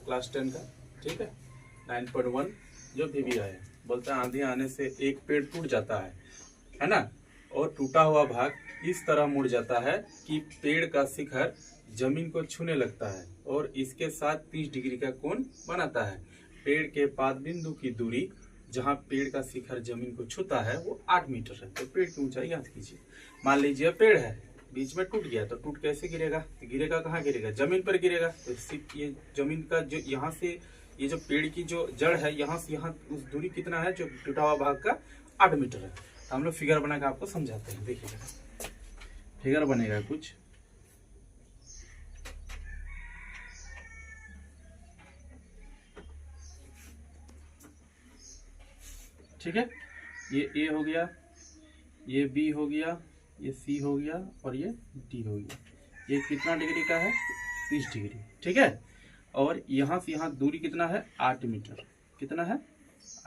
Class 10 का, ठीक है 9.1 जो भी आया, बोलता है आंधी आने से एक पेड़ टूट जाता है ना, और टूटा हुआ भाग इस तरह मुड़ जाता है कि पेड़ का शिखर जमीन को छूने लगता है और इसके साथ 30 डिग्री का कोण बनाता है। पेड़ के पाद बिंदु की दूरी जहाँ पेड़ का शिखर जमीन को छूता है वो 8 मीटर है। तो पेड़ की ऊंचाई याद कीजिए। मान लीजिए पेड़ है, बीच में टूट गया, तो टूट कैसे गिरेगा? तो गिरेगा कहाँ गिरेगा? जमीन पर गिरेगा। तो ये जमीन का जो यहाँ से ये जो पेड़ की जो जड़ है यहाँ से यहाँ उस दूरी कितना है जो टूटा हुआ भाग का? 8 मीटर है। तो हम लोग फिगर बनाकर आपको समझाते हैं। देखिएगा फिगर बनेगा कुछ, ठीक है। ये ए हो गया, ये बी हो गया, ये सी हो गया और ये डी हो गया। ये कितना डिग्री का है? 30 डिग्री, ठीक है। और यहाँ से यहाँ दूरी कितना है? 8 मीटर। कितना है?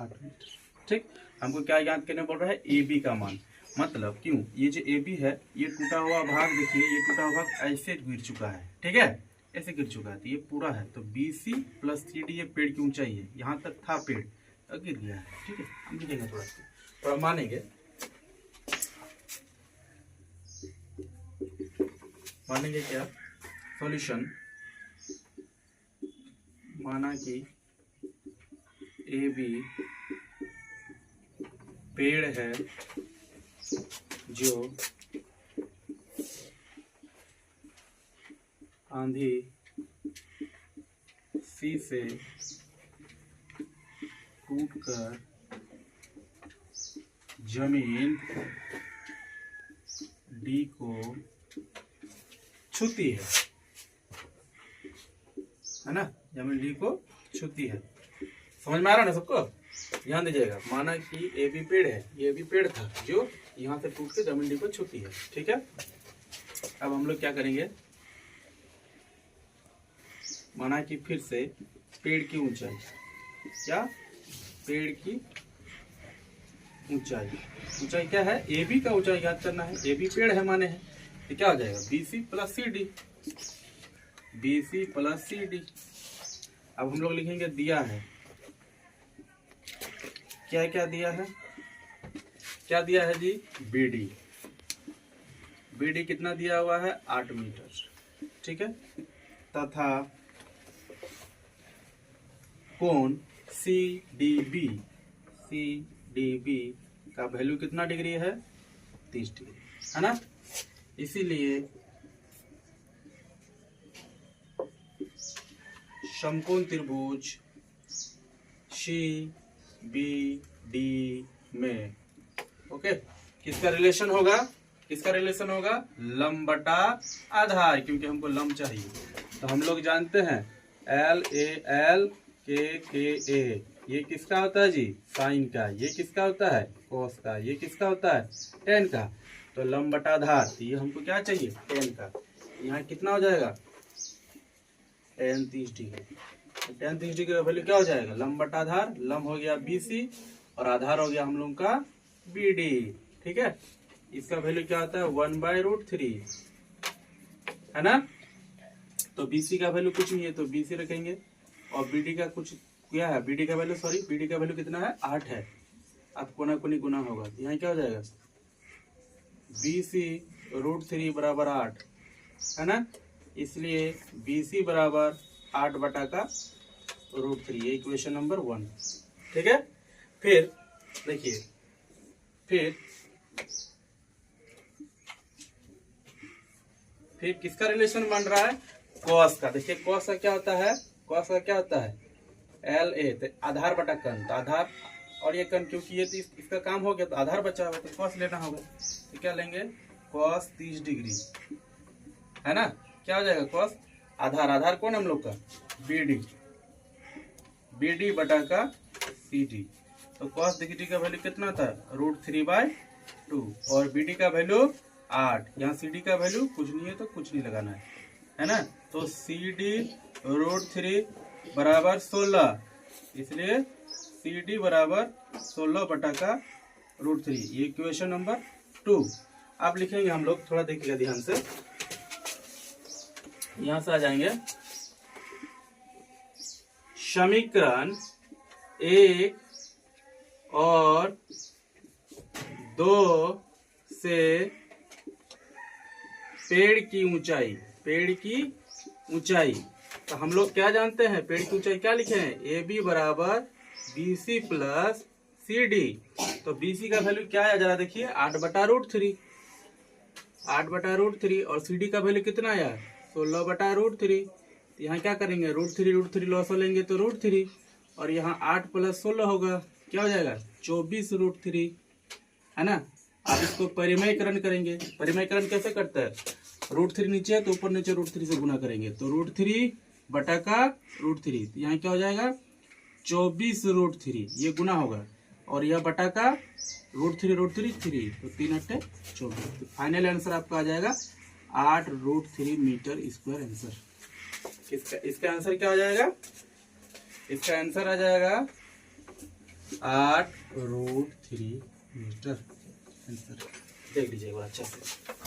8 मीटर, ठीक। हमको क्या याद करने बोल रहा है? ए बी का मान। मतलब क्यों? ये जो ए बी है ये टूटा हुआ भाग, देखिए ये टूटा हुआ भाग ऐसे गिर चुका है, ठीक है, ऐसे गिर चुका है। तो ये पूरा है, तो बी सी प्लस 3D ये पेड़ की ऊंचाई है। यहाँ तक था पेड़, तो गिर गया है, ठीक है। हम लिखेंगे थोड़ा मानेंगे, क्या? सॉल्यूशन, माना कि ए बी पेड़ है जो आंधी सी से टूटकर जमीन डी को छूती है ना, जमीन डी को छूती है। समझ में आ रहा ना सबको? ध्यान दीजिएगा। माना कि ए बी पेड़ है, ये भी पेड़ था जो यहाँ से टूट के जमीन डी को छूती है, ठीक है। अब हम लोग क्या करेंगे? माना कि फिर से पेड़ की ऊंचाई, क्या? पेड़ की ऊंचाई क्या है? ए बी का ऊंचाई याद करना है। ए बी पेड़ है माने है, तो क्या हो जाएगा? B C plus C D, B C plus C D. अब हम लोग लिखेंगे दिया है, क्या क्या दिया है? क्या दिया है जी? B D. बी डी कितना दिया हुआ है? 8 मीटर, ठीक है। तथा कोण सी डी बी का वैल्यू कितना डिग्री है? 30 डिग्री, है ना। इसीलिए समकोण त्रिभुज सी बी डी में, ओके, किसका रिलेशन होगा? किसका रिलेशन होगा? लंब बटा आधार, क्योंकि हमको लंब चाहिए। तो हम लोग जानते हैं एल ए एल के ए, ये किसका होता है जी? साइन का। ये किसका होता है? कॉस का। ये किसका होता है? टेन का। तो लंब बटा आधार, ये हमको क्या चाहिए? टेन का। यहाँ कितना हो जाएगा? Ten 30 degree. टेन 30 डिग्री का वैल्यू क्या हो जाएगा? लंब बटा आधार, लंब हो गया BC और आधार हो गया हम लोग का BD, ठीक है। इसका वैल्यू क्या होता है? 1/√3, है ना। तो BC का वैल्यू कुछ नहीं है, तो BC रखेंगे। और BD का कुछ क्या है? BD का वैल्यू, सॉरी, BD का वैल्यू कितना है? 8 है। अब कोना कोनी गुना होगा, यहाँ क्या हो जाएगा? BC√3 बराबर 8, है ना। इसलिए BC बराबर 8 बटा का √3, ये इक्वेशन नंबर 1, ठीक है। फिर देखिए, फिर किसका रिलेशन बन रहा है? कॉस का। देखिए कॉस का क्या होता है? कॉस का क्या होता है? LA, तो आधार बटा कण, तो आधार और ये कण, क्योंकि ये तो इसका काम हो गया तो आधार बचा हुआ, तो कॉस लेना होगा। तो क्या लेंगे? कॉस 30 डिग्री, है ना। क्या हो जाएगा? कॉस आधार, आधार कौन हम लोग का? BD बटा का CD। तो कॉस डिग्री का वैल्यू कितना था? √3/2 और BD का वैल्यू 8। यहाँ CD का वैल्यू कुछ नहीं है तो कुछ नहीं लगाना है ना। तो CD √3 बराबर 16, इसलिए CD बराबर 16 बटा का √3, ये इक्वेशन नंबर 2। अब लिखेंगे हम लोग, थोड़ा देखिएगा ध्यान से, यहाँ से आ जाएंगे। समीकरण 1 और 2 से पेड़ की ऊंचाई, तो हम लोग क्या जानते हैं, पेड़ की ऊंचाई क्या लिखे हैं, ए बी बराबर B C plus C D. तो बी सी का वैल्यू क्या है जरा देखिए, 8/√3, 8/√3, और सी डी का वैल्यू कितना आया, 16/√3। यहाँ क्या करेंगे, √3 लॉस लेंगे तो √3, और यहाँ 8 + 16 होगा, क्या हो जाएगा 24√3, है ना। आप इसको परिमयकरण करेंगे, परिमयकरण कैसे करता है, √3 नीचे है तो ऊपर नीचे √3 से गुना करेंगे, तो √3 बटा का √3, तो यहाँ क्या हो जाएगा 24√3, ये गुना होगा, और यह बटा का √3 3, तो 3 × 24, तो फाइनल आंसर आपका आ जाएगा 8√3 मीटर स्क्वायर आंसर। इसका आंसर क्या हो जाएगा, इसका आंसर आ जाएगा 8√3 मीटर आंसर। देख लीजिए एक बार अच्छे से।